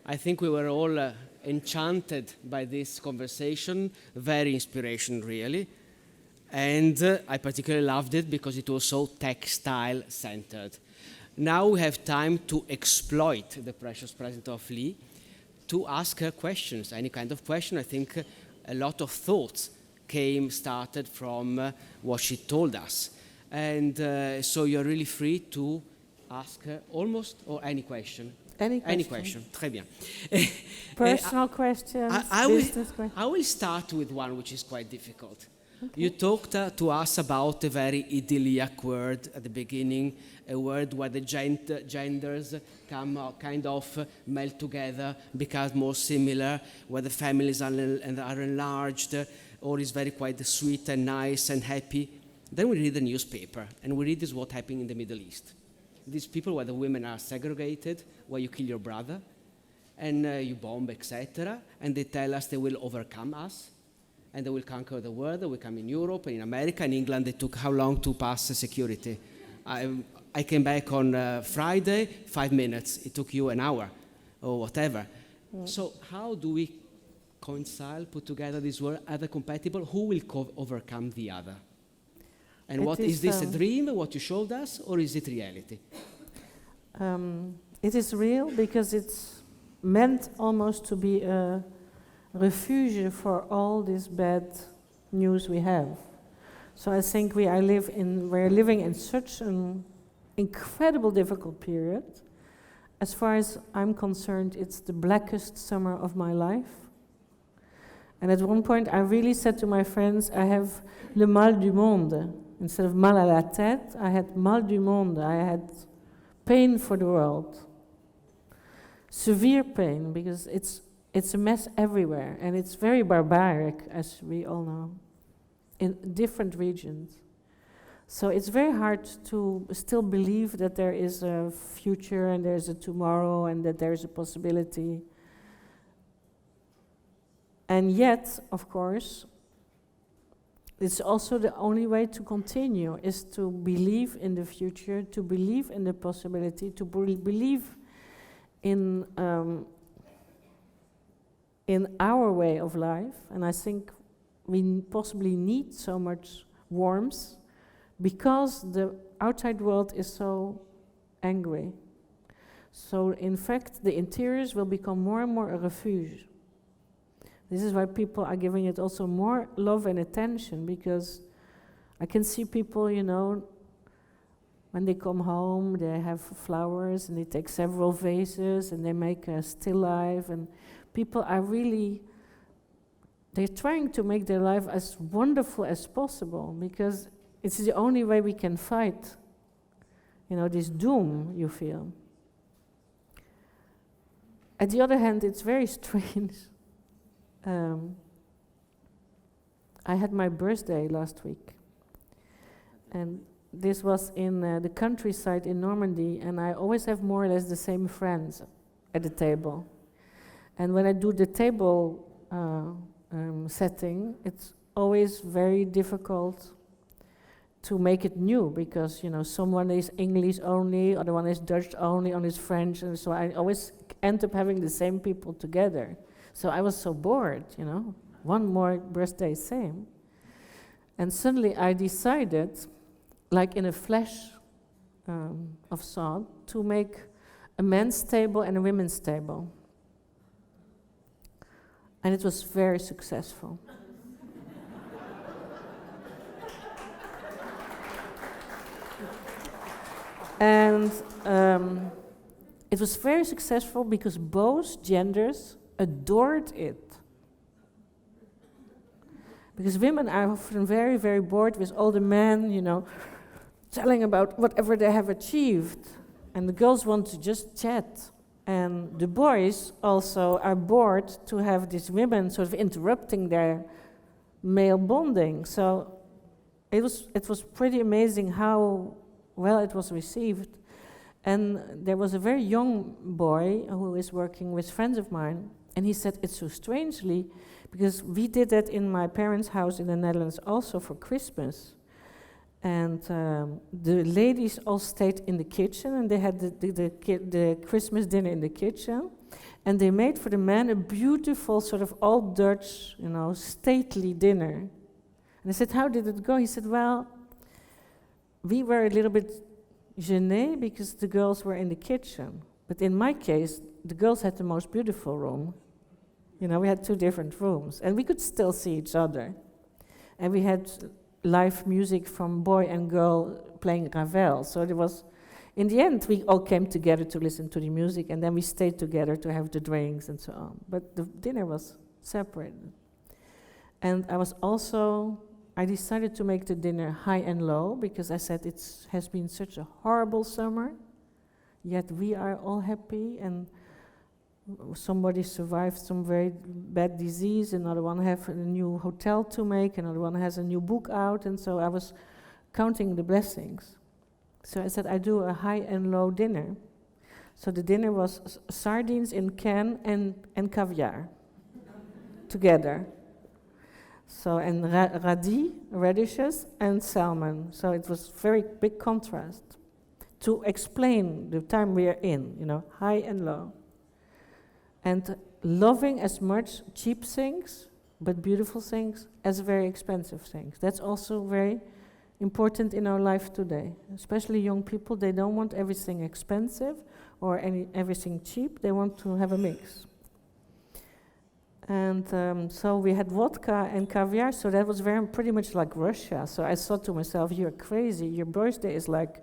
I think we were all enchanted by this conversation, very inspirational, really. And I particularly loved it because it was so textile-centered. Now we have time to exploit the precious presence of Lee, to ask her questions, any kind of question. I think a lot of thoughts started from what she told us. And so you're really free to ask her almost or any question. Any question. Très bien. Personal questions, business questions. I will start with one which is quite difficult. Okay. You talked to us about a very idyllic word at the beginning, a word where the genders come kind of melt together, become more similar, where the families are enlarged, or is very quite sweet and nice and happy. Then we read the newspaper, and we read this what happening in the Middle East. These people where the women are segregated, where you kill your brother, and you bomb, etc., and they tell us they will overcome us, and they will conquer the world. They will come in Europe and in America and England. They took how long to pass security? I came back on Friday, 5 minutes. It took you an hour or whatever. Yeah. So how do we reconcile, put together this world? Are they compatible? Who will overcome the other? And what is this a dream, what you showed us, or is it reality? It is real because it's meant almost to be a refuge for all this bad news we have. So I think we're living in such an incredible difficult period. As far as I'm concerned, it's the blackest summer of my life. And at one point I really said to my friends, I have le mal du monde. Instead of mal à la tête, I had mal du monde. I had pain for the world. Severe pain, because it's a mess everywhere, and it's very barbaric, as we all know, in different regions. So it's very hard to still believe that there is a future and there's a tomorrow and that there's a possibility. And yet, of course, it's also the only way to continue, is to believe in the future, to believe in the possibility, to believe in our way of life. And I think we possibly need so much warmth because the outside world is so angry. So in fact, the interiors will become more and more a refuge. This is why people are giving it also more love and attention, because I can see people, you know, when they come home, they have flowers and they take several vases and they make a still life, and people are really, they're trying to make their life as wonderful as possible, because it's the only way we can fight, you know, this doom you feel. At the other hand, it's very strange. I had my birthday last week, and this was in the countryside in Normandy, and I always have more or less the same friends at the table. And when I do the table setting, it's always very difficult to make it new, because, you know, someone is English only, other one is Dutch only, one is French, and so I always end up having the same people together. So I was so bored, you know, one more birthday, same. And suddenly I decided, like in a flash of thought, to make a men's table and a women's table. And it was very successful. And it was very successful because both genders adored it. Because women are often very, very bored with all the men, you know, telling about whatever they have achieved. And the girls want to just chat. And the boys also are bored to have these women sort of interrupting their male bonding. So it was pretty amazing how well it was received. And there was a very young boy who is working with friends of mine, and he said, it's so strangely, because we did that in my parents' house in the Netherlands also for Christmas. And the ladies all stayed in the kitchen, and they had the Christmas dinner in the kitchen. And they made for the man a beautiful sort of old Dutch, stately dinner. And I said, how did it go? He said, well, we were a little bit gênés because the girls were in the kitchen. But in my case, the girls had the most beautiful room. We had 2 different rooms, and we could still see each other. And we had live music from boy and girl playing Ravel. So there was, in the end, we all came together to listen to the music, and then we stayed together to have the drinks and so on. But the dinner was separated. And I decided to make the dinner high and low, because I said it has been such a horrible summer, yet we are all happy, and somebody survived some very bad disease, another one have a new hotel to make, another one has a new book out, and so I was counting the blessings. So I said, I do a high and low dinner. So the dinner was sardines in can and caviar together. So, and radishes and salmon. So it was very big contrast to explain the time we are in, high and low. And loving as much cheap things, but beautiful things, as very expensive things. That's also very important in our life today. Especially young people, they don't want everything expensive or everything cheap. They want to have a mix. And so we had vodka and caviar, so that was pretty much like Russia. So I thought to myself, you're crazy. Your birthday is like,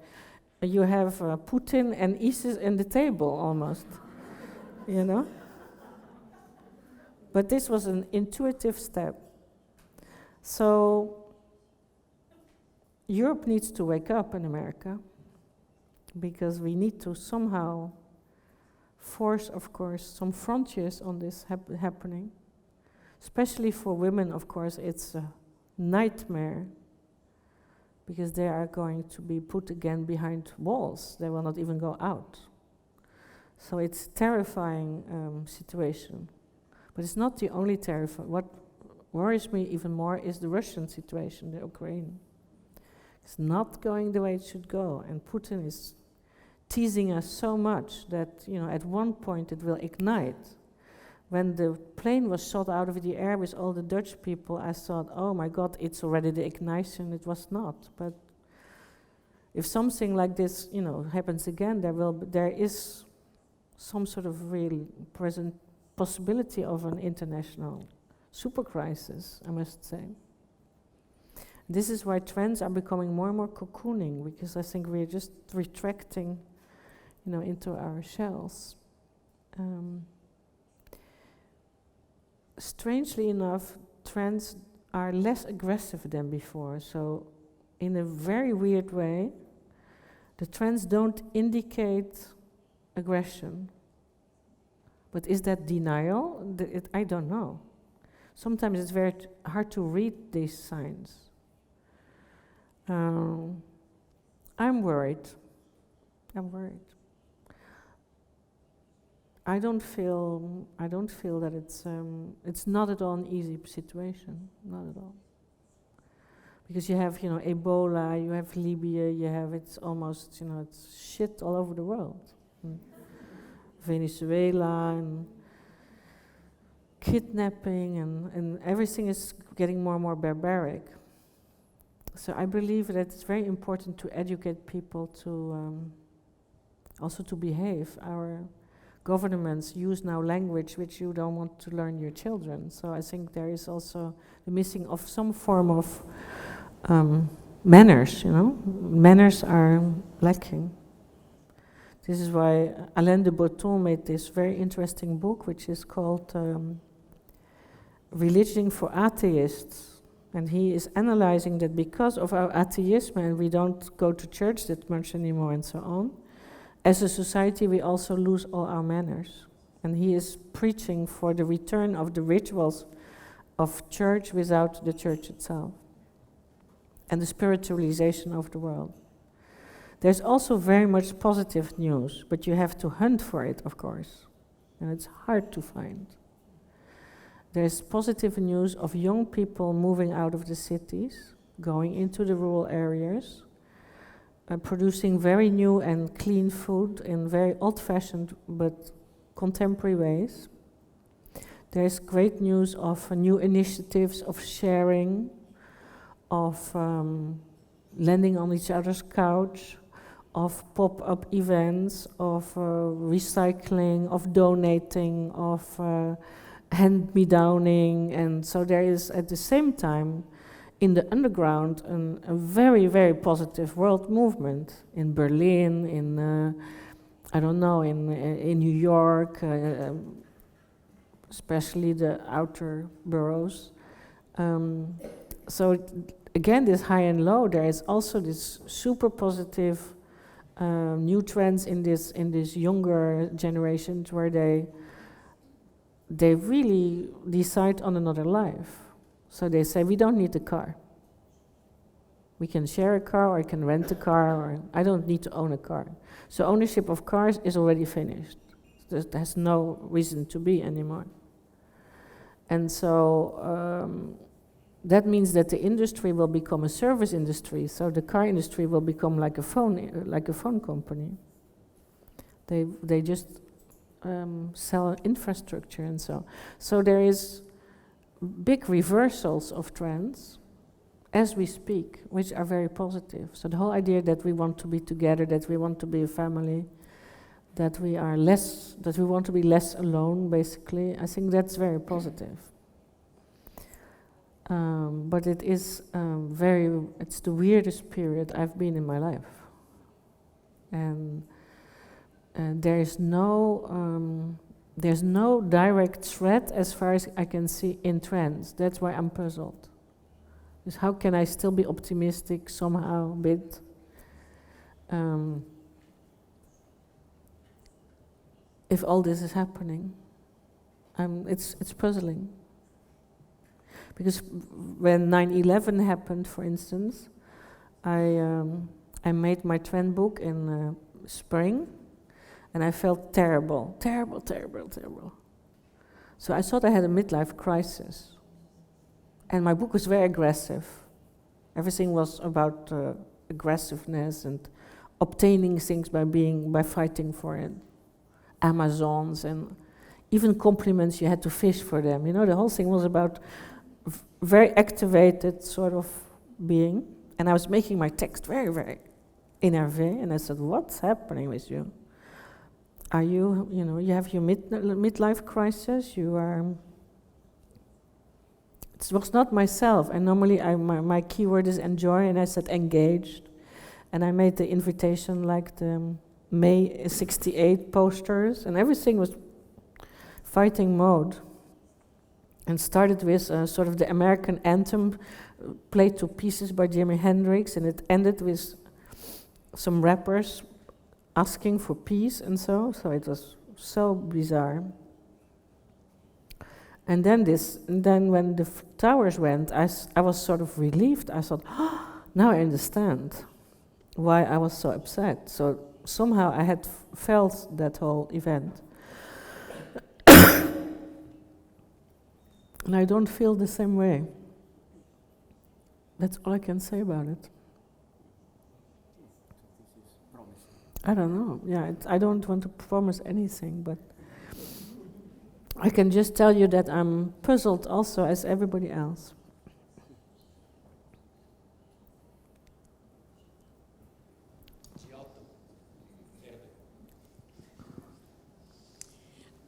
you have Putin and ISIS in the table almost, But this was an intuitive step. So Europe needs to wake up in America, because we need to somehow force, of course, some frontiers on this happening. Especially for women, of course, it's a nightmare, because they are going to be put again behind walls. They will not even go out. So it's a terrifying situation. But it's not the only terrifying. What worries me even more is the Russian situation, the Ukraine. It's not going the way it should go, and Putin is teasing us so much that, at one point it will ignite. When the plane was shot out of the air with all the Dutch people, I thought, oh my God, it's already the ignition. It was not. But if something like this, happens again, there is some sort of real present possibility of an international super crisis, I must say. This is why trends are becoming more and more cocooning, because I think we're just retracting, into our shells. Strangely enough, trends are less aggressive than before. So, in a very weird way, the trends don't indicate aggression. But is that denial? I don't know. Sometimes it's very hard to read these signs. I'm worried. I don't feel that it's not at all an easy situation, not at all. Because you have, Ebola, you have Libya, it's almost, it's shit all over the world. Venezuela, and kidnapping, and everything is getting more and more barbaric. So I believe that it's very important to educate people to also to behave. Our governments use now language which you don't want to learn your children. So I think there is also the missing of some form of manners, Manners are lacking. This is why Alain de Botton made this very interesting book, which is called Religion for Atheists. And he is analyzing that because of our atheism, and we don't go to church that much anymore and so on, as a society we also lose all our manners. And he is preaching for the return of the rituals of church without the church itself, and the spiritualization of the world. There's also very much positive news, but you have to hunt for it, of course, and it's hard to find. There's positive news of young people moving out of the cities, going into the rural areas, producing very new and clean food in very old-fashioned but contemporary ways. There's great news of new initiatives of sharing, of landing on each other's couch, of pop-up events, of recycling, of donating, of hand-me-downing. And so there is at the same time in the underground a very, very positive world movement in Berlin, in I don't know, in New York, especially the outer boroughs. So again, this high and low, there is also this super positive new trends in this younger generations where they really decide on another life. So they say, we don't need a car. We can share a car, or I can rent a car, or I don't need to own a car. So ownership of cars is already finished. There's no reason to be anymore. And so that means that the industry will become a service industry. So the car industry will become like a phone company. They just sell infrastructure and so. So there is big reversals of trends as we speak, which are very positive. So the whole idea that we want to be together, that we want to be a family, that we want to be less alone, basically, I think that's very positive. But it is it's the weirdest period I've been in my life. And there is no direct threat as far as I can see in trends. That's why I'm puzzled. Is how can I still be optimistic somehow a bit? If all this is happening, it's puzzling. Because when 9/11 happened, for instance, I made my trend book in spring, and I felt terrible. So I thought I had a midlife crisis. And my book was very aggressive. Everything was about aggressiveness and obtaining things by fighting for it. Amazons and even compliments, you had to fish for them. You know, the whole thing was about very activated sort of being. And I was making my text very, very énervé. And I said, what's happening with you? Are you have your midlife crisis? You are... It was not myself, and normally my keyword is enjoy, and I said engaged. And I made the invitation like the May 68 posters, and everything was fighting mode. And started with sort of the American anthem, played to pieces by Jimi Hendrix, and it ended with some rappers asking for peace and so it was so bizarre. And then when the towers went, I was sort of relieved. I thought, now I understand why I was so upset. So somehow I had felt that whole event. And I don't feel the same way. That's all I can say about it. I don't know. Yeah, I don't want to promise anything, but I can just tell you that I'm puzzled also as everybody else.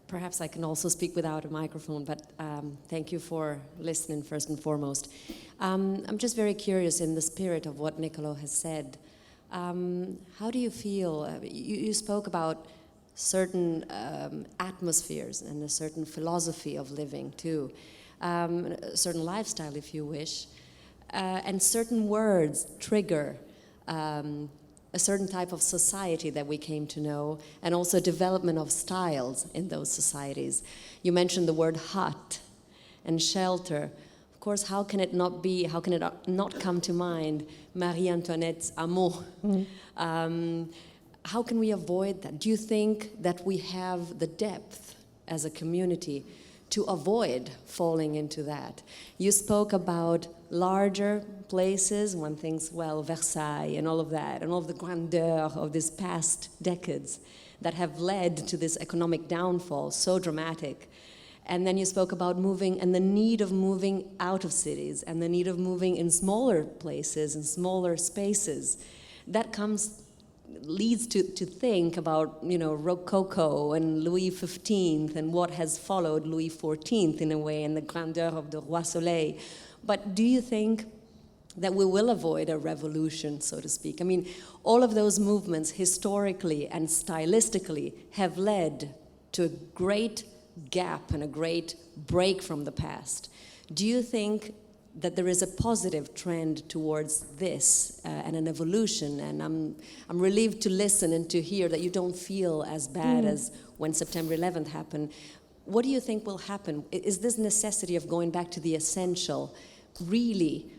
Perhaps I can also speak without a microphone, but thank you for listening first and foremost. I'm just very curious in the spirit of what Niccolò has said. How do you feel? You spoke about certain atmospheres and a certain philosophy of living too, a certain lifestyle if you wish, and certain words trigger a certain type of society that we came to know, and also development of styles in those societies. You mentioned the word hut and shelter. Of course, how can it not come to mind Marie Antoinette's amour? How can we avoid that? Do you think that we have the depth as a community to avoid falling into that? You spoke about larger places, one thinks, well, Versailles and all of that, and all of the grandeur of these past decades. that have led to this economic downfall so dramatic. And then you spoke about moving and the need of moving out of cities and the need of moving in smaller places and smaller spaces. That leads to think about, you know, Rococo and Louis XV and what has followed Louis XIV in a way, and the grandeur of the Roi Soleil. But do you think that we will avoid a revolution, so to speak? I mean, all of those movements historically and stylistically have led to a great gap and a great break from the past. Do you think that there is a positive trend towards this and an evolution? And I'm relieved to listen and to hear that you don't feel as bad as when September 11th happened. What do you think will happen? Is this necessity of going back to the essential really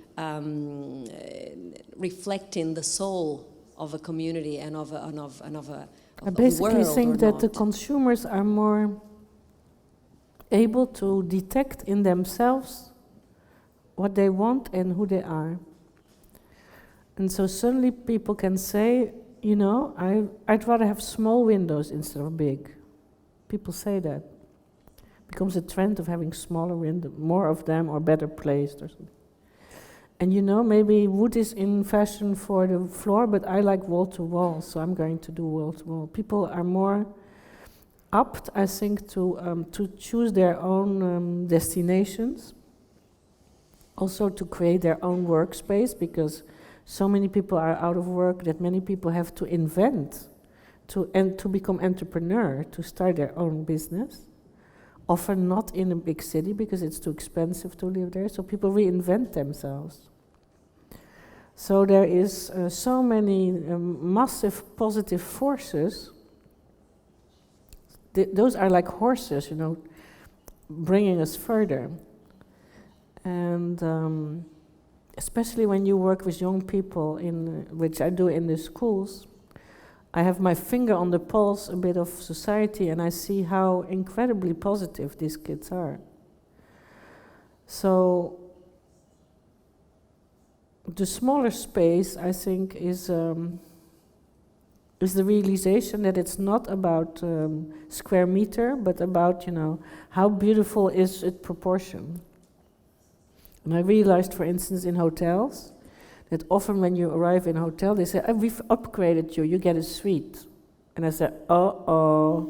reflecting the soul of a community and of a I basically world, think that not? the consumers are more able to detect in themselves what they want and who they are. And so suddenly people can say, you know, I'd rather have small windows instead of big. People say that. It becomes a trend of having smaller windows, more of them, or better placed or something. And you know, maybe wood is in fashion for the floor, but I like wall-to-wall, so I'm going to do wall-to-wall. People are more apt, I think, to choose their own destinations, also to create their own workspace, because so many people are out of work that many people have to invent to become entrepreneur, to start their own business. Often not in a big city because it's too expensive to live there, so people reinvent themselves. So there is so many massive positive forces. Those are like horses, you know, bringing us further. And especially when you work with young people, which I do in the schools, I have my finger on the pulse a bit of society, and I see how incredibly positive these kids are. So the smaller space, I think, is the realization that it's not about square meter, but about, you know, how beautiful is its proportion. And I realized, for instance, in hotels, that often when you arrive in a hotel, they say, we've upgraded you, you get a suite. And I said, uh-oh.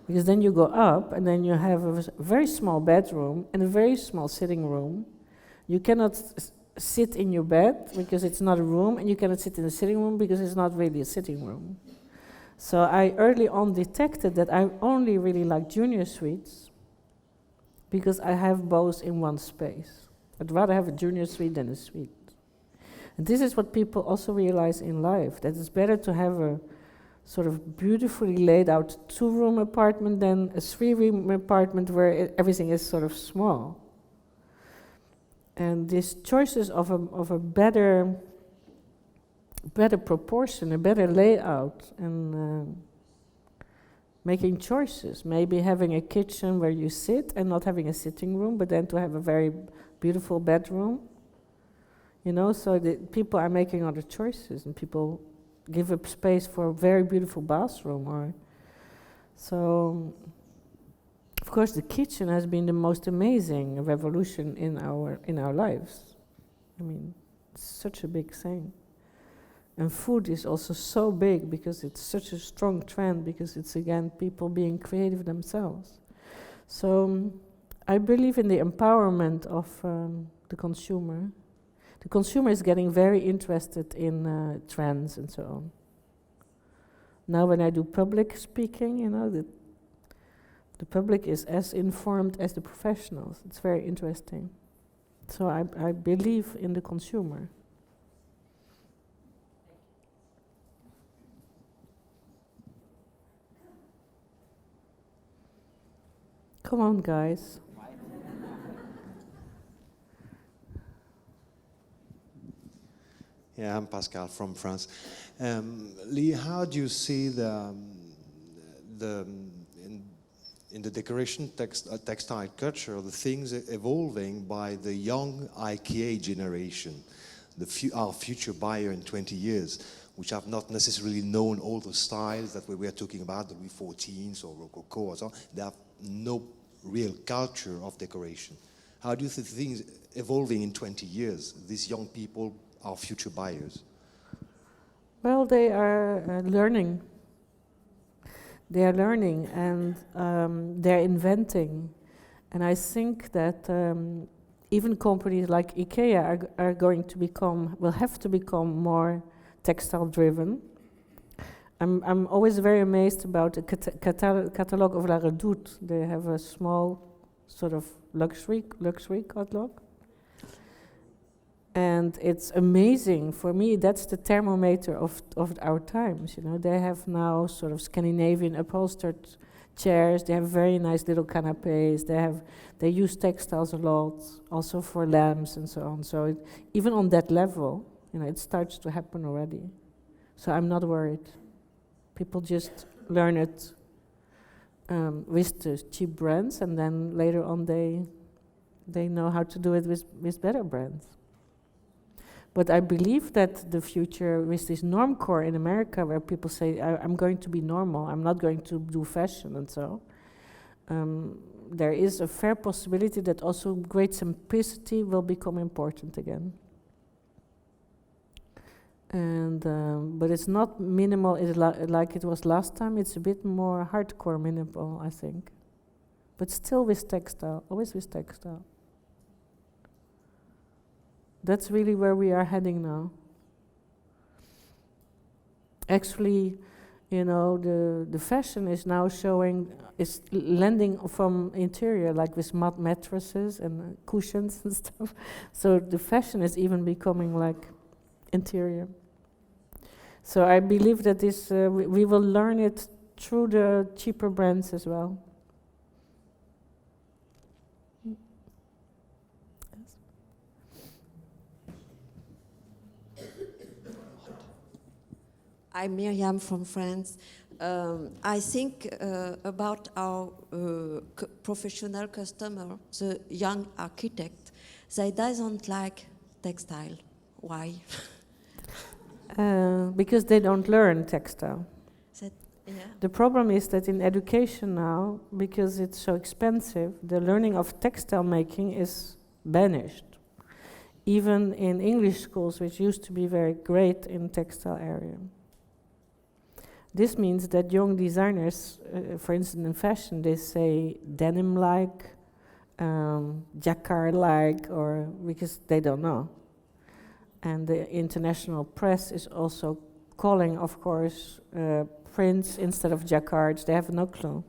Because then you go up, and then you have a very small bedroom and a very small sitting room. You cannot sit in your bed, because it's not a room, and you cannot sit in the sitting room, because it's not really a sitting room. So I early on detected that I only really like junior suites, because I have both in one space. I'd rather have a junior suite than a suite. And this is what people also realize in life, that it's better to have a sort of beautifully laid out 2-room apartment than a 3-room apartment where everything is sort of small. And these choices of a better proportion, a better layout, and making choices, maybe having a kitchen where you sit and not having a sitting room, but then to have a very beautiful bedroom. You know, so the people are making other choices, and people give up space for a very beautiful bathroom. So, of course, the kitchen has been the most amazing revolution in our lives. I mean, it's such a big thing. And food is also so big because it's such a strong trend, because it's, again, people being creative themselves. So I believe in the empowerment of the consumer. The consumer is getting very interested in trends and so on. Now when I do public speaking, you know, the public is as informed as the professionals. It's very interesting. So I believe in the consumer. Come on, guys. Yeah, I'm Pascal from France. Lee, how do you see in the decoration textile culture, the things evolving by the young IKEA generation, our future buyer in 20 years? which have not necessarily known all the styles that we were talking about, the Louis XIVs or Rococo or so on. They have no real culture of decoration. How do you see things evolving in 20 years? These young people are future buyers. Well, they are learning. They are learning and they're inventing. And I think that even companies like IKEA are going to will have to become more textile driven. I'm always very amazed about the catalog of La Redoute. They have a small sort of luxury catalog. And it's amazing. For me, that's the thermometer of our times. You know, they have now sort of Scandinavian upholstered chairs. They have very nice little canapes. They use textiles a lot, also for lamps and so on. So even on that level, you know, it starts to happen already. So I'm not worried. People just learn it with the cheap brands, and then later on they know how to do it with better brands. But I believe that the future with this normcore in America, where people say, I'm going to be normal, I'm not going to do fashion and so, there is a fair possibility that also great simplicity will become important again. And but it's not minimal like it was last time, it's a bit more hardcore minimal, I think. But still with textile, always with textile. That's really where we are heading now. Actually, you know, the fashion is now is lending from interior, like with mattresses and cushions and stuff. So the fashion is even becoming like interior. So I believe that this we will learn it through the cheaper brands as well. I'm Myriam from France. I think about our professional customer, the young architect. They doesn't like textile. Why? Because they don't learn textile. Yeah. The problem is that in education now, because it's so expensive, the learning of textile making is banished. Even in English schools, which used to be very great in textile area. This means that young designers, for instance in fashion, they say denim-like, jacquard-like, or because they don't know. And the international press is also calling, of course, prints instead of jacquards. They have no clue.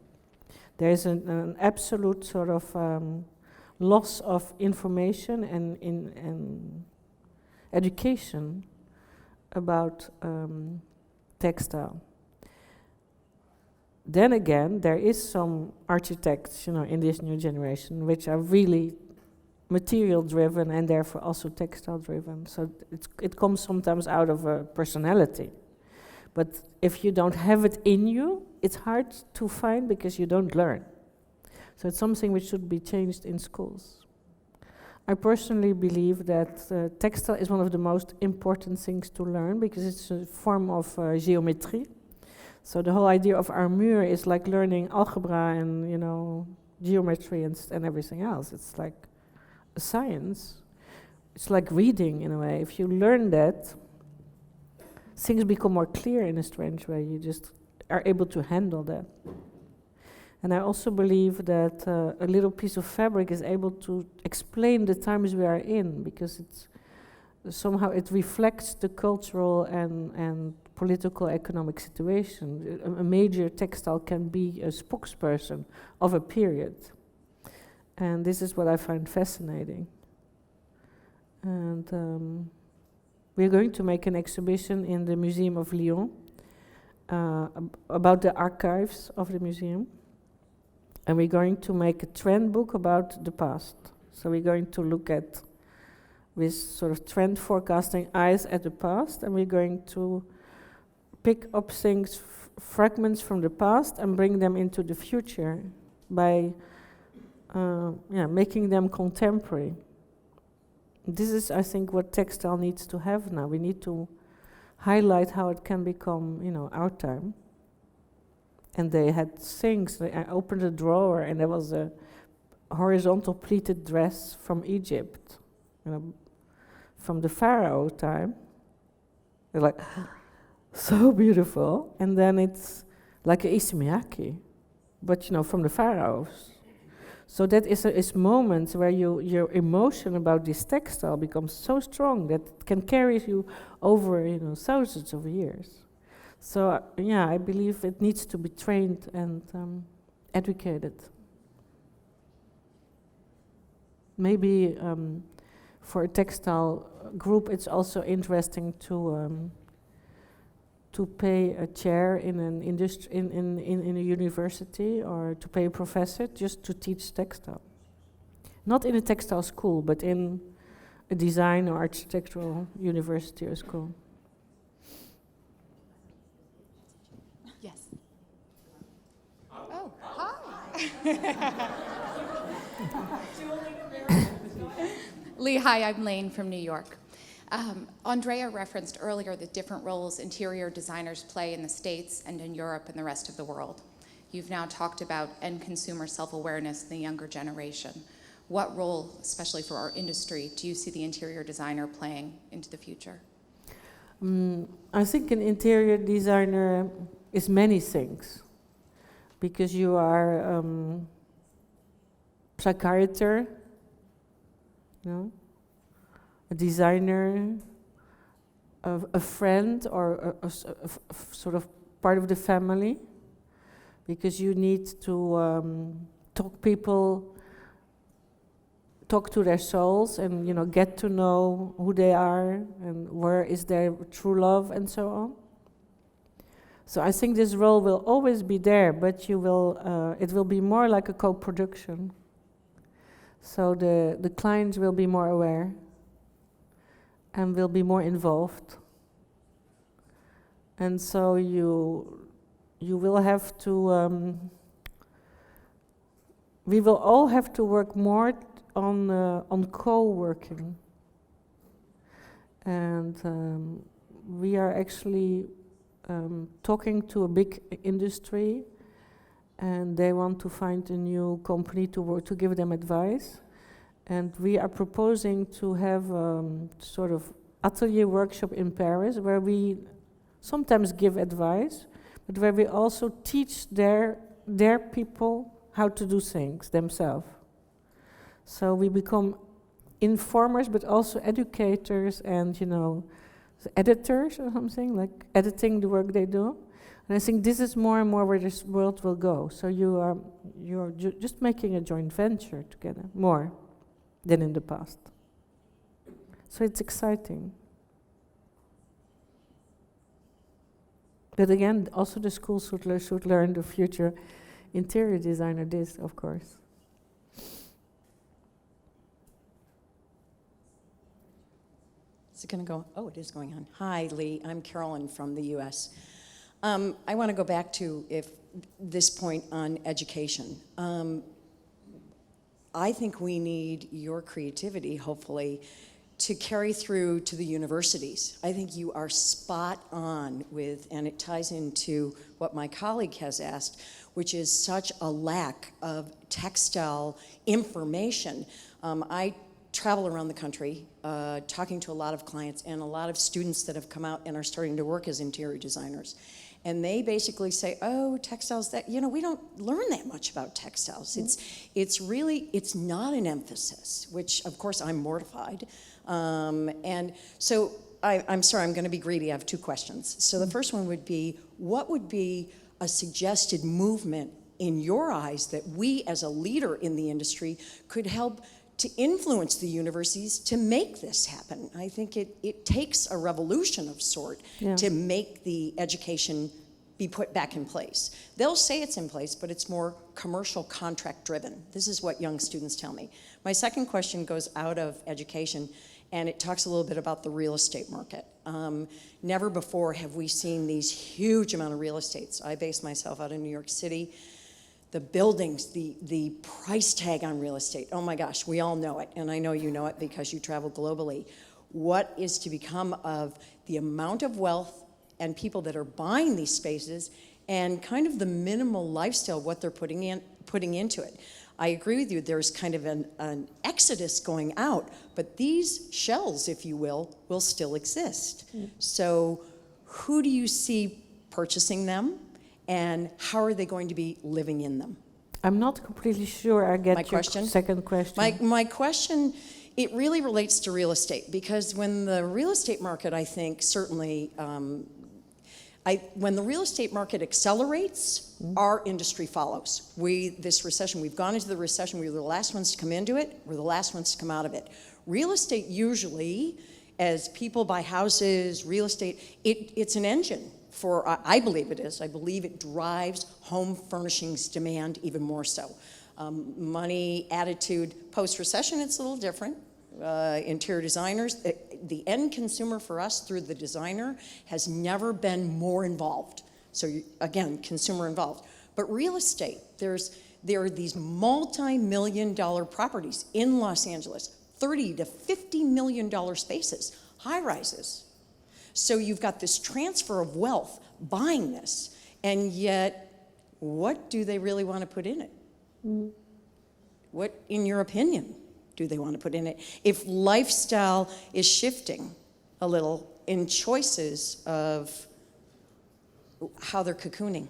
There is an absolute sort of loss of information and education about textile. Then again, there is some architects, you know, in this new generation, which are really material-driven and therefore also textile-driven. So it comes sometimes out of a personality. But if you don't have it in you, it's hard to find because you don't learn. So it's something which should be changed in schools. I personally believe that textile is one of the most important things to learn because it's a form of geometry. So the whole idea of armure is like learning algebra and, you know, geometry and everything else. It's like a science. It's like reading in a way. If you learn that, things become more clear in a strange way. You just are able to handle that. And I also believe that a little piece of fabric is able to explain the times we are in, because it's somehow it reflects the cultural and political economic situation. A major textile can be a spokesperson of a period. And this is what I find fascinating. And we're going to make an exhibition in the Museum of Lyon about the archives of the museum. And we're going to make a trend book about the past. So we're going to look at, with sort of trend forecasting eyes at the past, and we're going to pick up things, fragments from the past, and bring them into the future by making them contemporary. This is, I think, what textile needs to have now. We need to highlight how it can become, our time. And they had things. I opened a drawer, and there was a horizontal pleated dress from Egypt, from the Pharaoh time. They're like, so beautiful. And then it's like a ismiaki, but from the pharaohs. So that is moments where your emotion about this textile becomes so strong that it can carry you over thousands of years. So I believe it needs to be trained and educated. Maybe for a textile group, it's also interesting to pay a chair in an industry in a university, or to pay a professor just to teach textile. Not in a textile school, but in a design or architectural university or school. Yes. Oh, hi. Lee, hi, I'm Lane from New York. Andrea referenced earlier the different roles interior designers play in the States and in Europe and the rest of the world. You've now talked about end consumer self-awareness in the younger generation. What role, especially for our industry, do you see the interior designer playing into the future? I think an interior designer is many things, because you are psychiatrist, a designer, a friend, or a sort of part of the family, because you need to talk to their souls, and get to know who they are and where is their true love and so on. So I think this role will always be there, but it will be more like a co-production. So the clients will be more aware and will be more involved. And so you will have to, we will all have to work more on co-working. And we are actually talking to a big industry, and they want to find a new company to work, to give them advice. And we are proposing to have sort of atelier workshop in Paris, where we sometimes give advice, but where we also teach their people how to do things themselves. So we become informers, but also educators and, editors or something, like editing the work they do. And I think this is more and more where this world will go. So you're just making a joint venture together, more than in the past. So it's exciting. But again, also the schools should learn the future interior designer this, of course. Is it going to go? Oh, it is going on. Hi, Lee. I'm Carolyn from the U.S. I want to go back to this point on education. I think we need your creativity, hopefully, to carry through to the universities. I think you are spot on with, and it ties into what my colleague has asked, which is such a lack of textile information. I travel around the country talking to a lot of clients and a lot of students that have come out and are starting to work as interior designers. And they basically say, oh, textiles, we don't learn that much about textiles. Mm-hmm. It's not an emphasis, which of course I'm mortified. And so I'm sorry, I'm gonna be greedy. I have two questions. So the first one would be, what would be a suggested movement in your eyes that we as a leader in the industry could help to influence the universities to make this happen? I think it takes a revolution of sort to make the education be put back in place. They'll say it's in place, but it's more commercial contract driven. This is what young students tell me. My second question goes out of education, and it talks a little bit about the real estate market. Never before have we seen these huge amount of real estates. I base myself out in New York City. The buildings, the price tag on real estate, oh my gosh, we all know it, and I know you know it because you travel globally. what is to become of the amount of wealth and people that are buying these spaces and kind of the minimal lifestyle, what they're putting into it. I agree with you, there's kind of an exodus going out, but these shells, if you will still exist. So who do you see purchasing them, and how are they going to be living in them? I'm not completely sure I get My your question? second question. My question, it really relates to real estate, because when the real estate market, I think, certainly, when the real estate market accelerates, our industry follows. This recession, we've gone into the recession, we were the last ones to come into it, we're the last ones to come out of it. Real estate usually, as people buy houses, real estate, it's an engine for, I believe it is, I believe it drives home furnishings demand even more so. Money, attitude, post-recession, it's a little different. Interior designers, the end consumer for us through the designer has never been more involved. So again, consumer involved. But real estate, there are these multi-million-dollar properties in Los Angeles, $30 to $50 million spaces, high-rises. So you've got this transfer of wealth buying this, and yet, what do they really want to put in it? What, in your opinion, do they want to put in it? If lifestyle is shifting a little in choices of how they're cocooning.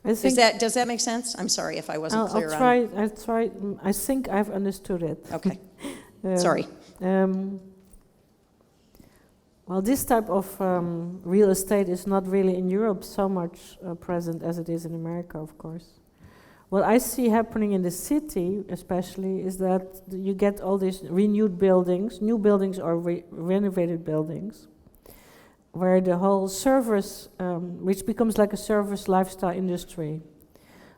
Does that make sense? I'm sorry if I wasn't clear on it. I'll try. I think I've understood it. Okay. Sorry. Well, this type of real estate is not really in Europe so much present as it is in America, of course. What I see happening in the city, especially, is that you get all these renewed buildings, new buildings or renovated buildings, where the whole service, which becomes like a service lifestyle industry.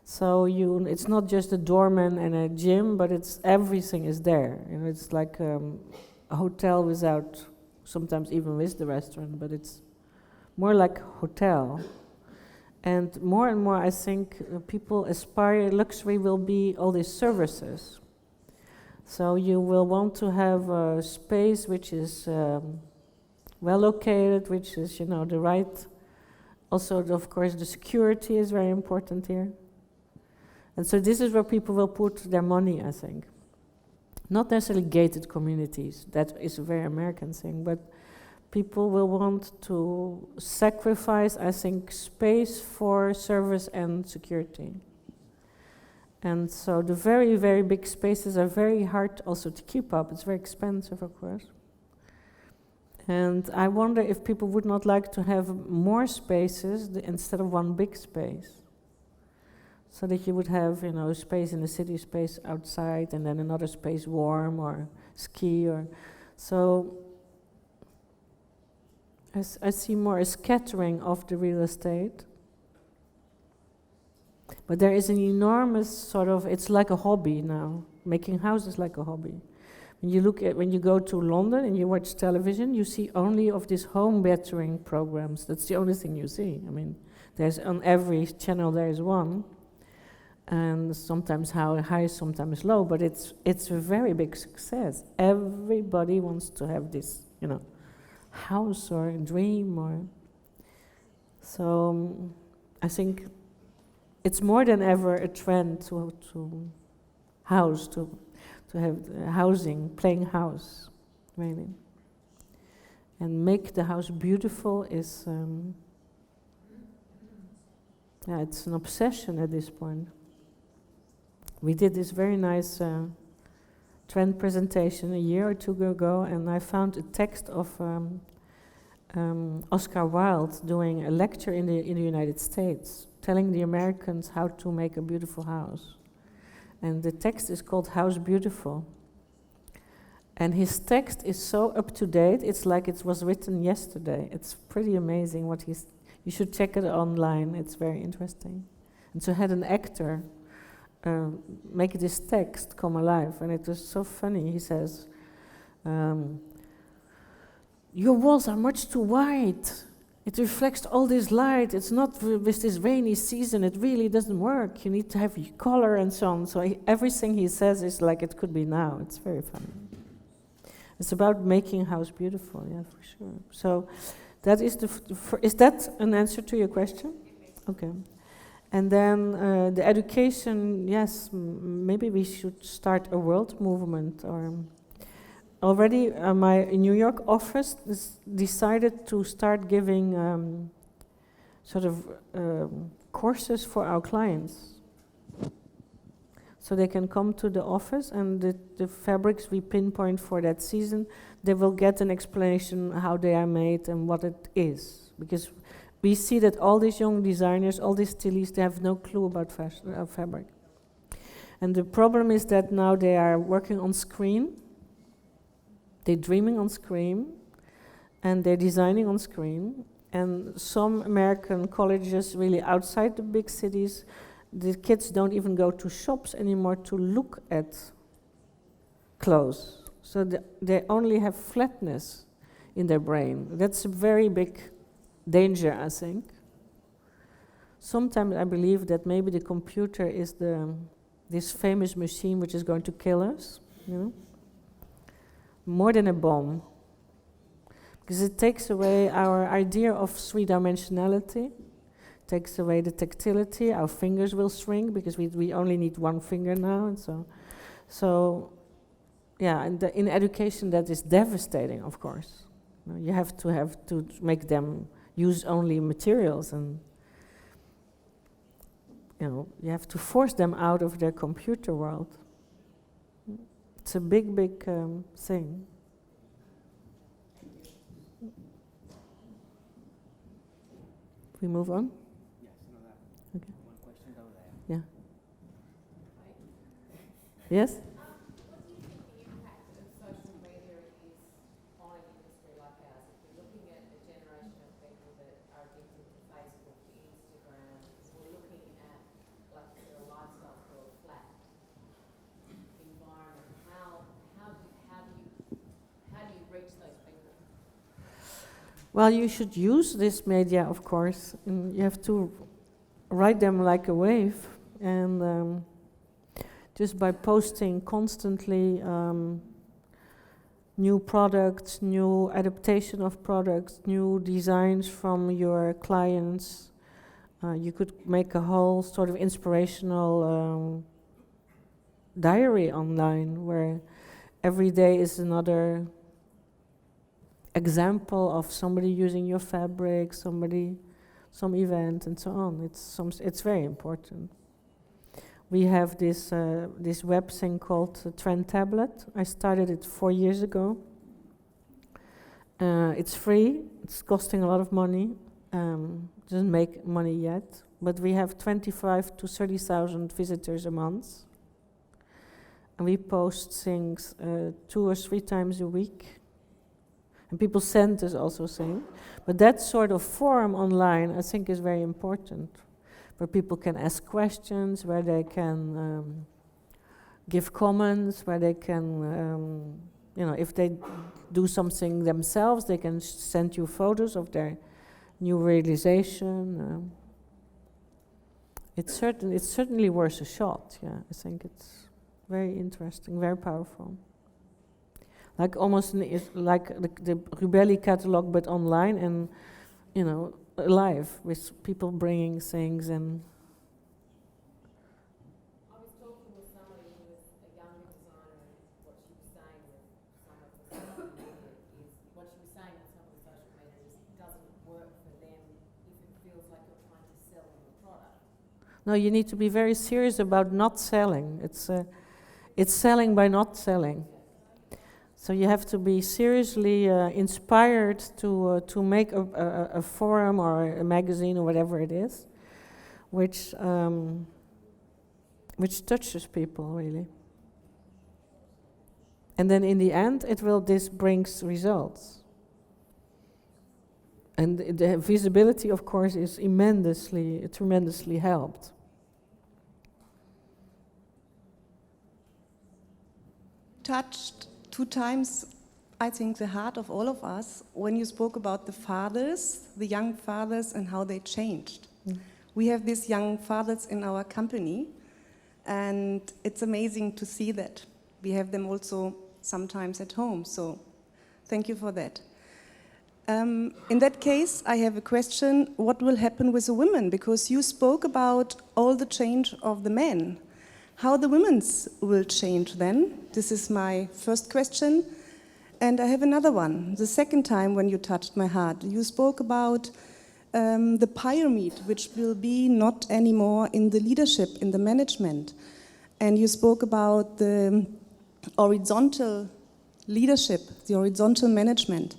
So it's not just a doorman and a gym, but everything is there. You know, it's like a hotel without, sometimes even with the restaurant, but it's more like a hotel. And more, I think people aspire, luxury will be all these services. So you will want to have a space which is well located, which is, the right. Also, of course, the security is very important here. And so this is where people will put their money, I think. Not necessarily gated communities, that is a very American thing, but people will want to sacrifice, I think, space for service and security. And so the very, very big spaces are very hard also to keep up. It's very expensive, of course. And I wonder if people would not like to have more spaces instead of one big space. So that you would have, space in the city, space outside, and then another space warm or ski or so. I see more a scattering of the real estate. But there is an enormous it's like a hobby now. Making houses like a hobby. When you go to London and you watch television, you see only of these home bettering programs. That's the only thing you see. I mean, there's on every channel there is one. And sometimes high, sometimes low, but it's a very big success. Everybody wants to have this, house or a dream or. So I think it's more than ever a trend to have housing, playing house, really. And make the house beautiful is, it's an obsession at this point. We did this very nice trend presentation a year or two ago, and I found a text of Oscar Wilde doing a lecture in the United States, telling the Americans how to make a beautiful house. And the text is called House Beautiful. And his text is so up to date, it's like it was written yesterday. It's pretty amazing you should check it online, it's very interesting. And so had an actor make this text come alive, and it was so funny. He says, your walls are much too white. It reflects all this light. It's not with this rainy season. It really doesn't work. You need to have color and so on. So everything he says is like it could be now. It's very funny. It's about making house beautiful, yeah, for sure. So that is is that an answer to your question? Okay. And then the education, yes, maybe we should start a world movement. Or already my New York office decided to start giving sort of courses for our clients. So they can come to the office, and the fabrics we pinpoint for that season, they will get an explanation how they are made and what it is. Because we see that all these young designers, all these stylists, they have no clue about fabric. And the problem is that now they are working on screen, they're dreaming on screen, and they're designing on screen. And some American colleges really outside the big cities, the kids don't even go to shops anymore to look at clothes. So they only have flatness in their brain. That's a very big danger, I think. Sometimes I believe that maybe the computer is this famous machine which is going to kill us, you know? More than a bomb. Because it takes away our idea of three-dimensionality, takes away the tactility, our fingers will shrink because we only need one finger now, and so yeah, and in education that is devastating, of course. You have to make them use only materials, and you have to force them out of their computer world. It's a big thing. We move on? Okay. One question down there. Yeah. Yes? What do you think the impact of social media is on an industry like ours? If you're looking at a generation of people that are addicted to Facebook, to Instagram, we're looking at like a lifestyle sort of flat environment. How do you reach those people? Well, you should use this media, of course. And you have to ride them like a wave, and just by posting constantly new products, new adaptation of products, new designs from your clients, you could make a whole sort of inspirational diary online where every day is another example of somebody using your fabric, some event, and so on. It's very important. We have this web thing called Trend Tablet. I started it 4 years ago. It's free. It's costing a lot of money. Doesn't make money yet, but we have 25 to 30,000 visitors a month, and we post things 2 or 3 times a week. And people send us also things. But that sort of forum online, I think, is very important, where people can ask questions, where they can give comments, where they can, if they do something themselves, they can send you photos of their new realization. It's certainly worth a shot. Yeah, I think it's very interesting, very powerful. Like almost like the Rubelli catalog, but online and, live with people bringing things. And I was talking with somebody who was a young designer, and what she was saying with some of the social media is, what she was saying with some of the social media is it doesn't work for them if it feels like you're trying to sell them a product. no, you need to be very serious about not selling. It's selling by not selling. So you have to be seriously inspired to make a forum or a magazine or whatever it is, which touches people really. And then in the end, this brings results. And the visibility, of course, is tremendously helped. Touched 2 times, I think, the heart of all of us when you spoke about the fathers, the young fathers, and how they changed. We have these young fathers in our company, and it's amazing to see that. We have them also sometimes at home, so Thank you for that. In that case, I have a question. What will happen with the women? Because you spoke about all the change of the men. How the women's will change then? This is my first question. And I have another one. The second time when you touched my heart, you spoke about the pyramid, which will be not anymore in the leadership, in the management. And you spoke about the horizontal leadership, the horizontal management.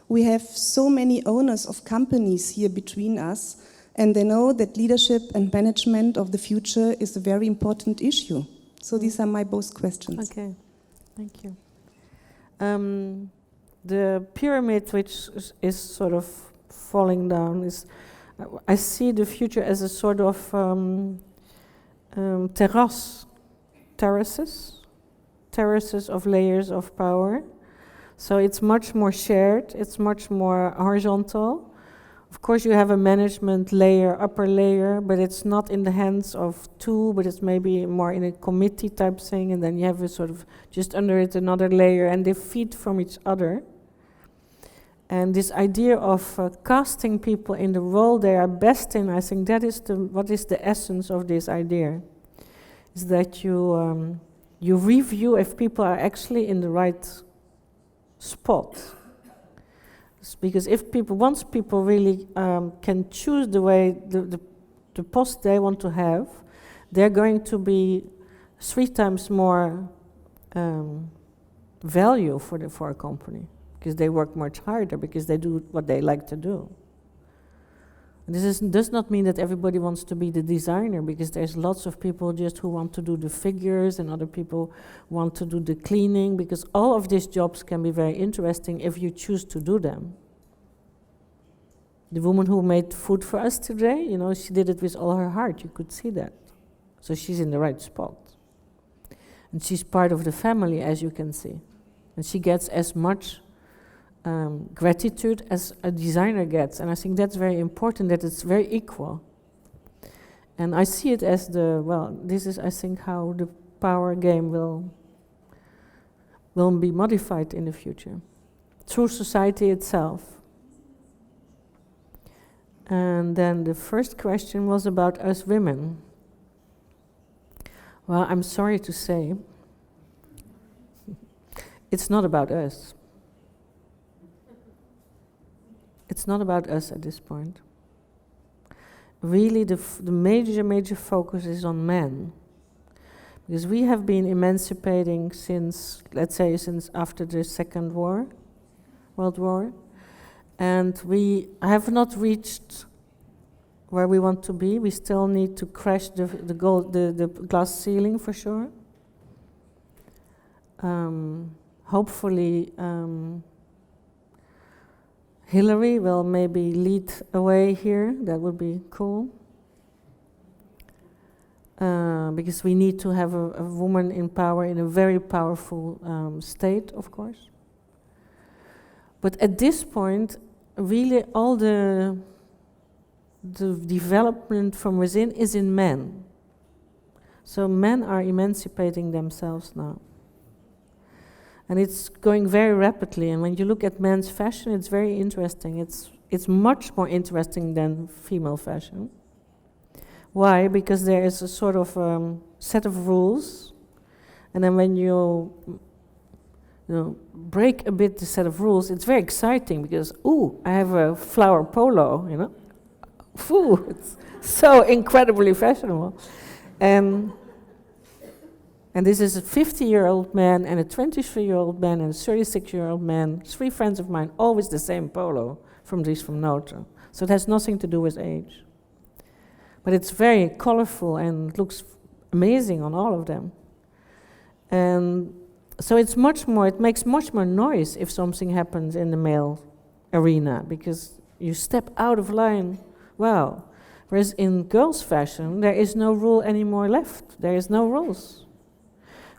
We have so many owners of companies here between us, and they know that leadership and management of the future is a very important issue. So these are my both questions. Okay, thank you. The pyramid, which is sort of falling down, is I see the future as a sort of terraces of layers of power. So it's much more shared, it's much more horizontal. Of course you have a management layer, upper layer, but it's not in the hands of two, but it's maybe more in a committee type thing, and then you have a sort of just under it another layer, and they feed from each other. And this idea of casting people in the role they are best in, I think that is what is the essence of this idea, is that you review if people are actually in the right spot. It's because once people really can choose the way, the post they want to have, they're going to be 3 times more value for a company, because they work much harder, because they do what they like to do. And this does not mean that everybody wants to be the designer, because there's lots of people just who want to do the figures, and other people want to do the cleaning, because all of these jobs can be very interesting if you choose to do them. The woman who made food for us today, you know, she did it with all her heart, you could see that. So she's in the right spot. And she's part of the family, as you can see. And she gets as much gratitude as a designer gets, and I think that's very important, that it's very equal. And I see it as this is, I think, how the power game will be modified in the future, through society itself. And then the first question was about us women. Well, I'm sorry to say, it's not about us. It's not about us at this point. Really, the major focus is on men. Because we have been emancipating since, let's say, since after the Second World War. And we have not reached where we want to be. We still need to crash the glass ceiling for sure. Hopefully, Hillary will maybe lead a way here. That would be cool. Because we need to have a woman in power in a very powerful state, of course. But at this point, really all the development from within is in men. So men are emancipating themselves now. And it's going very rapidly, and when you look at men's fashion, it's very interesting. It's much more interesting than female fashion. Why? Because there is a sort of set of rules, and then when you break a bit the set of rules, it's very exciting, because, ooh, I have a flower polo, you know? Ooh, it's so incredibly fashionable. And this is a 50-year-old man and a 23-year-old man and a 36-year-old man, 3 friends of mine, always the same polo, from Noto. So it has nothing to do with age. But it's very colorful and looks amazing on all of them. And so it makes much more noise if something happens in the male arena, because you step out of line, wow. Whereas in girls' fashion, there is no rule anymore left. There is no rules.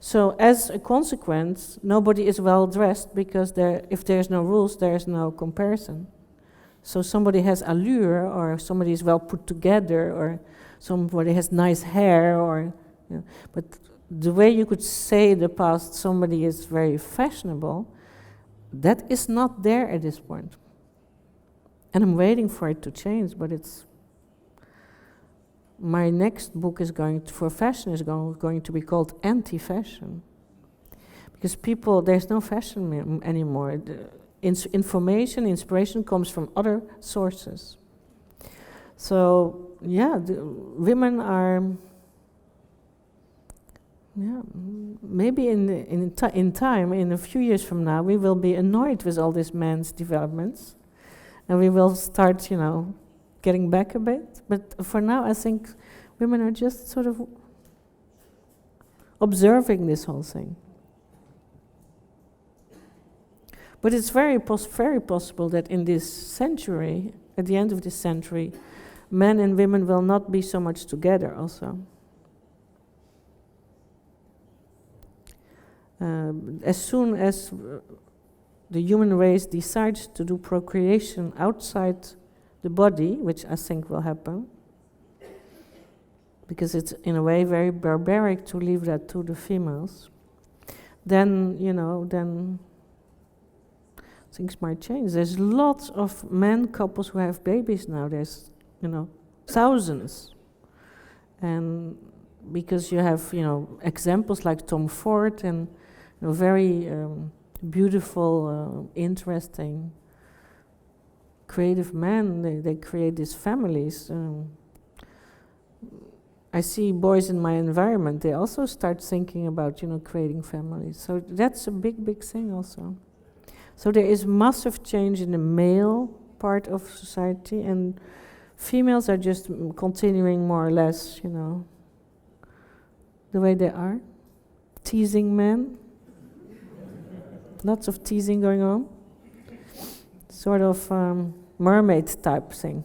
So as a consequence, nobody is well dressed, because if there's no rules, there's no comparison. So somebody has allure, or somebody is well put together, or somebody has nice hair, but the way you could say in the past somebody is very fashionable, that is not there at this point. And I'm waiting for it to change, but it's... My next book is for fashion is going to be called Anti-Fashion. Because there's no fashion anymore. Information, inspiration comes from other sources. So, yeah, women are... Yeah, maybe in time, in a few years from now, we will be annoyed with all these men's developments. And we will start, getting back a bit. But for now, I think women are just sort of observing this whole thing. But it's very possible that in this century, at the end of this century, men and women will not be so much together also. As soon as the human race decides to do procreation outside the body, which I think will happen, because it's in a way very barbaric to leave that to the females, then, then things might change. There's lots of men couples who have babies now. There's, thousands. And because you have, examples like Tom Ford and very beautiful, interesting, creative men. They create these families. I see boys in my environment, they also start thinking about, creating families. So that's a big, big thing also. So there is massive change in the male part of society, and females are just continuing more or less, the way they are. Teasing men. Lots of teasing going on. Sort of mermaid type thing.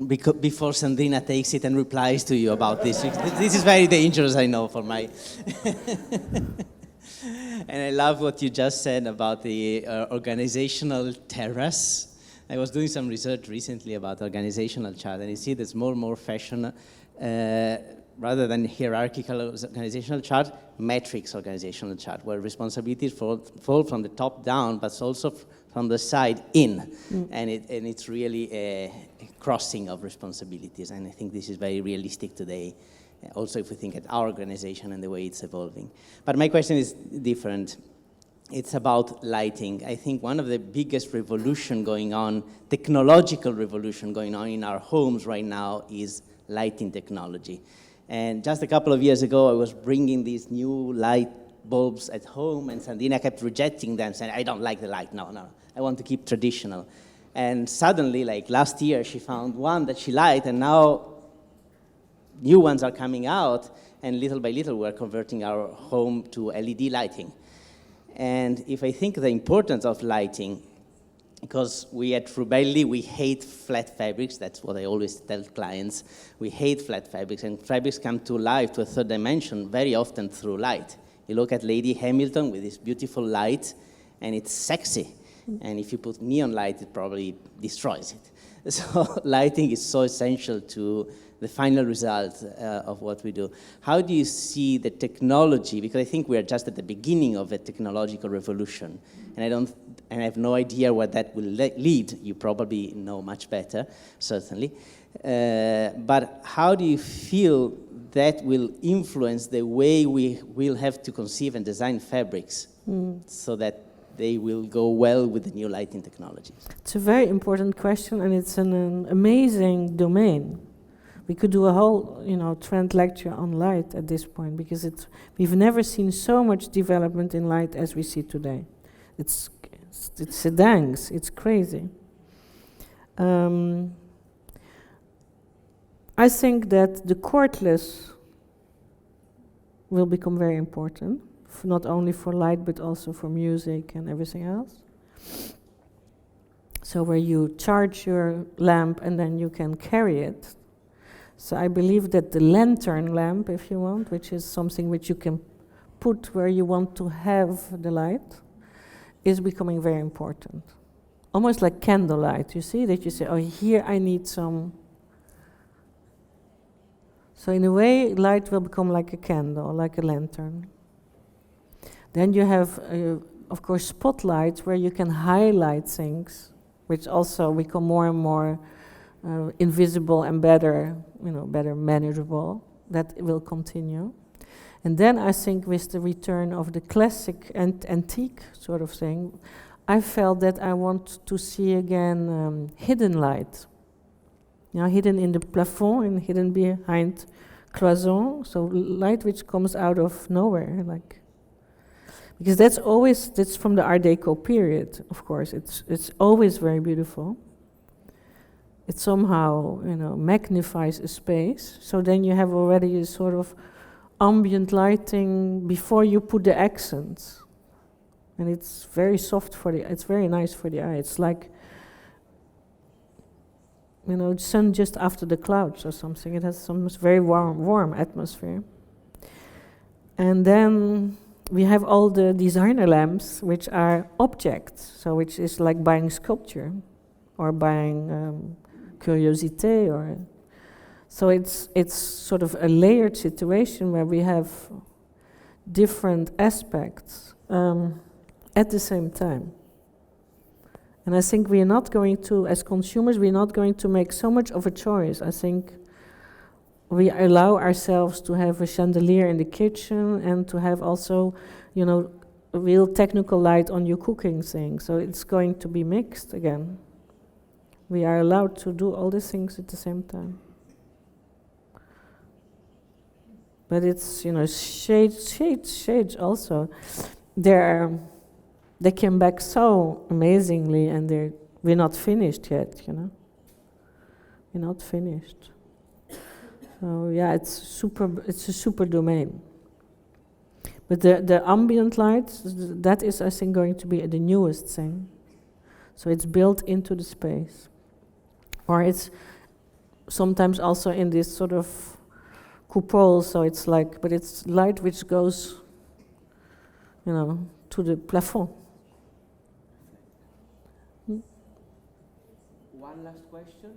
Before Sandrina takes it and replies to you about this. This is very dangerous, I know, for my... And I love what you just said about the organizational terrace. I was doing some research recently about organizational chart, and you see there's more and more fashion, rather than hierarchical organizational chart, matrix organizational chart, where responsibilities fall from the top down, but also from the side in. And it's really a crossing of responsibilities, and I think this is very realistic today, also if we think at our organization and the way it's evolving. But my question is different. It's about lighting. I think one of the biggest revolution going on, technological revolution going on in our homes right now is lighting technology. And just a couple of years ago, I was bringing these new light bulbs at home, and Sandrina kept rejecting them, saying, I don't like the light, no, I want to keep traditional. And suddenly, like last year, she found one that she liked, and now new ones are coming out, and little by little, we're converting our home to LED lighting. And if I think the importance of lighting, because we at Rubelli, we hate flat fabrics. That's what I always tell clients. We hate flat fabrics, and fabrics come to life, to a third dimension, very often through light. You look at Lady Hamilton with this beautiful light, and it's sexy. And if you put neon light, it probably destroys it. So lighting is so essential to the final result of what we do. How do you see the technology? Because I think we are just at the beginning of a technological revolution, and I have no idea where that will lead. You probably know much better, certainly. But how do you feel that will influence the way we will have to conceive and design fabrics so that they will go well with the new lighting technologies? It's a very important question, and it's an amazing domain. We could do a whole, trend lecture on light at this point, because we've never seen so much development in light as we see today. It's sedans, it's crazy. I think that the cordless will become very important, not only for light, but also for music and everything else. So where you charge your lamp and then you can carry it. So I believe that the lantern lamp, if you want, which is something which you can put where you want to have the light, is becoming very important. Almost like candlelight, you see, that you say, oh, here I need some So in a way, light will become like a candle, like a lantern. Then you have, of course, spotlights where you can highlight things, which also become more and more invisible and better, better manageable. That will continue. And then I think with the return of the classic and antique sort of thing, I felt that I want to see again hidden light. Hidden in the plafond and hidden behind cloisons, so light which comes out of nowhere, because that's from the Art Deco period, of course. It's always very beautiful. It somehow, magnifies a space. So then you have already a sort of ambient lighting before you put the accents, and it's very soft it's very nice for the eye. It's like, sun just after the clouds or something. It has some very warm atmosphere. And then we have all the designer lamps, which are objects, so which is like buying sculpture or buying curiosité, or so it's sort of a layered situation where we have different aspects at the same time. And I think we are not going to, as consumers, we're not going to make so much of a choice. I think we allow ourselves to have a chandelier in the kitchen and to have also, real technical light on your cooking thing. So it's going to be mixed again. We are allowed to do all these things at the same time. But it's, shades also. They came back so amazingly, and we're not finished yet, We're not finished. So yeah, it's a super domain. But the ambient light, that is, I think, going to be the newest thing. So it's built into the space. Or it's sometimes also in this sort of coupole, so it's like, but it's light which goes, to the plafond. One last question.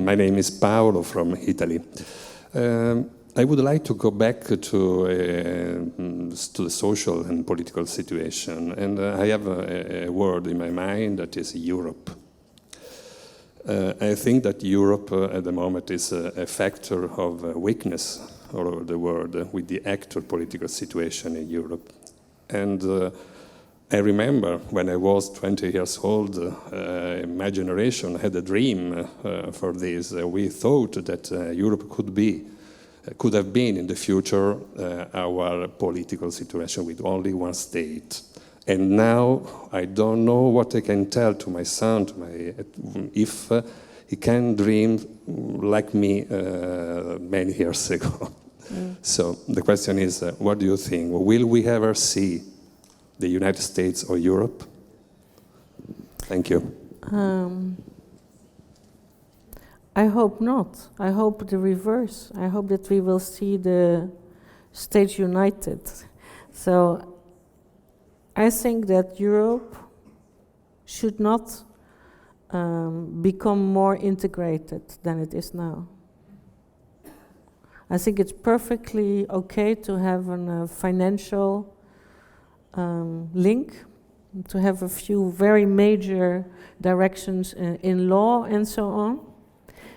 My name is Paolo from Italy. I would like to go back to the social and political situation, and I have a word in my mind that is Europe. I think that Europe at the moment is a factor of weakness all over the world with the actual political situation in Europe. And I remember when I was 20 years old, my generation had a dream for this. We thought that Europe could have been in the future our political situation with only one state. And now I don't know what I can tell to my son, if he can dream like me many years ago. So the question is, what do you think? Will we ever see the United States or Europe? Thank you. I hope not. I hope the reverse. I hope that we will see the States united. So I think that Europe should not become more integrated than it is now. I think it's perfectly okay to have a financial link, to have a few very major directions in law and so on,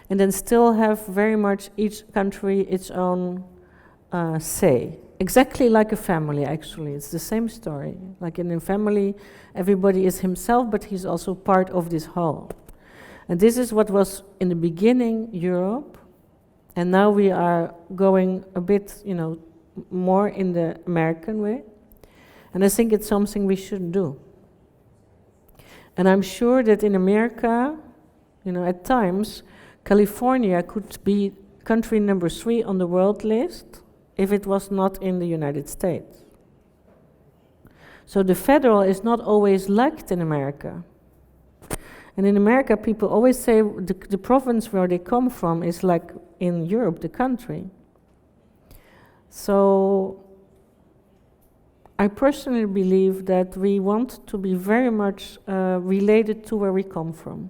and then still have very much each country its own say. Exactly like a family, actually. It's the same story. Like in a family, everybody is himself, but he's also part of this whole. And this is what was in the beginning Europe, and now we are going a bit, more in the American way. And I think it's something we should do. And I'm sure that in America, at times, California could be country number 3 on the world list if it was not in the United States. So the federal is not always liked in America. And in America, people always say the province where they come from is like in Europe, the country. So I personally believe that we want to be very much related to where we come from.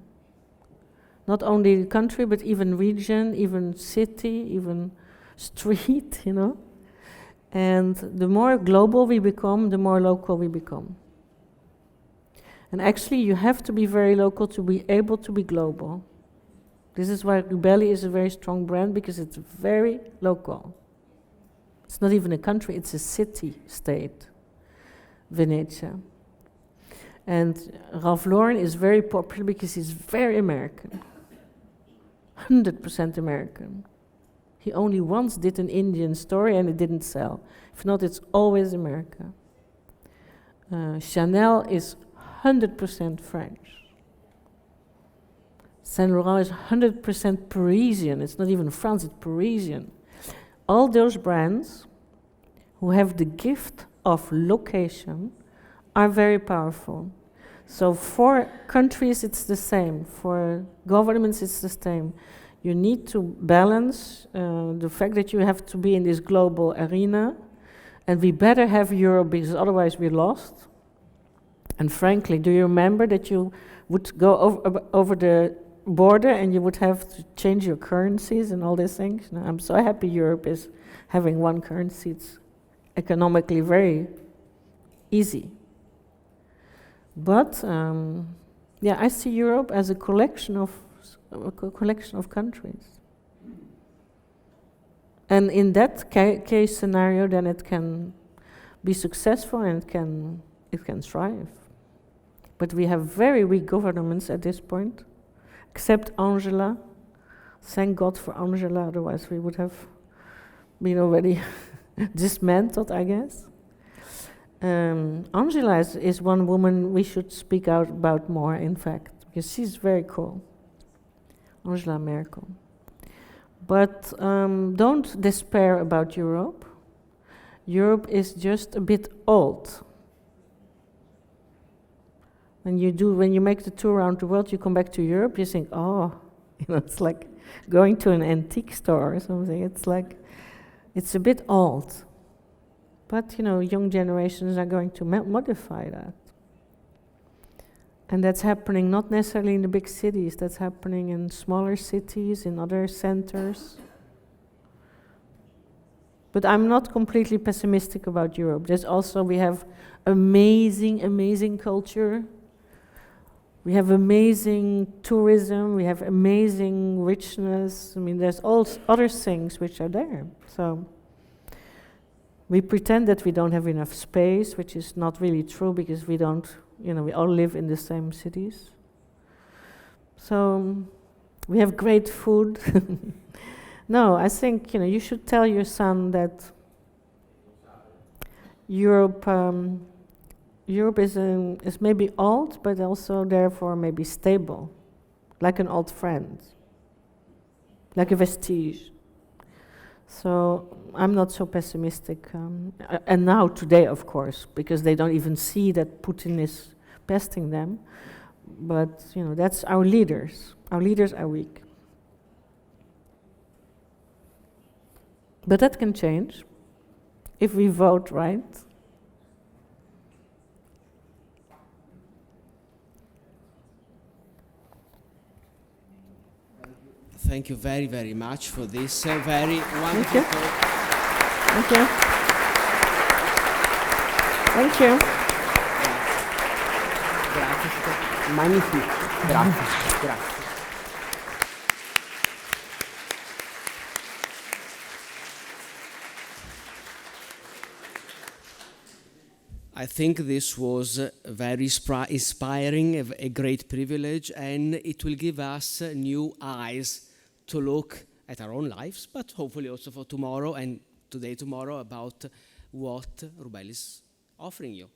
Not only country, but even region, even city, even street, you know. And the more global we become, the more local we become. And actually, you have to be very local to be able to be global. This is why Rubelli is a very strong brand, because it's very local. It's not even a country, it's a city-state, Venezia. And Ralph Lauren is very popular because he's very American. 100% American. He only once did an Indian story and it didn't sell. If not, it's always America. Chanel is 100% French. Saint Laurent is 100% Parisian. It's not even France, it's Parisian. All those brands who have the gift of location are very powerful. So for countries, it's the same. For governments, it's the same. You need to balance the fact that you have to be in this global arena, and we better have Europe because otherwise we're lost. And frankly, do you remember that you would go over the border and you would have to change your currencies and all these things? No, I'm so happy Europe is having one currency. It's economically very easy. But yeah, I see Europe as a collection of countries. And in that case scenario, then it can be successful and it can thrive. But we have very weak governments at this point, except Angela. Thank God for Angela, otherwise we would have been already dismantled, I guess. Angela is one woman we should speak out about more, in fact, because she's very cool. Angela Merkel. But don't despair about Europe. Europe is just a bit old. When you make the tour around the world, you come back to Europe, you think, oh, it's like going to an antique store or something. It's a bit old. But, young generations are going to modify that. And that's happening not necessarily in the big cities, that's happening in smaller cities, in other centers. But I'm not completely pessimistic about Europe. We have amazing culture. We have amazing tourism, we have amazing richness. I mean, there's all other things which are there. So we pretend that we don't have enough space, which is not really true because we don't, we all live in the same cities. So we have great food. No, I think, you should tell your son that Europe is maybe old, but also therefore maybe stable, like an old friend, like a vestige. So I'm not so pessimistic. And now, today, of course, because they don't even see that Putin is pesting them. But, that's our leaders. Our leaders are weak. But that can change if we vote right. Thank you very, very much for this very wonderful talk. Thank you. Thank you. Grazie. Magnifico. Grazie. Grazie. I think this was very inspiring, a great privilege, and it will give us new eyes to look at our own lives, but hopefully also for tomorrow and tomorrow about what Rubelli is offering you.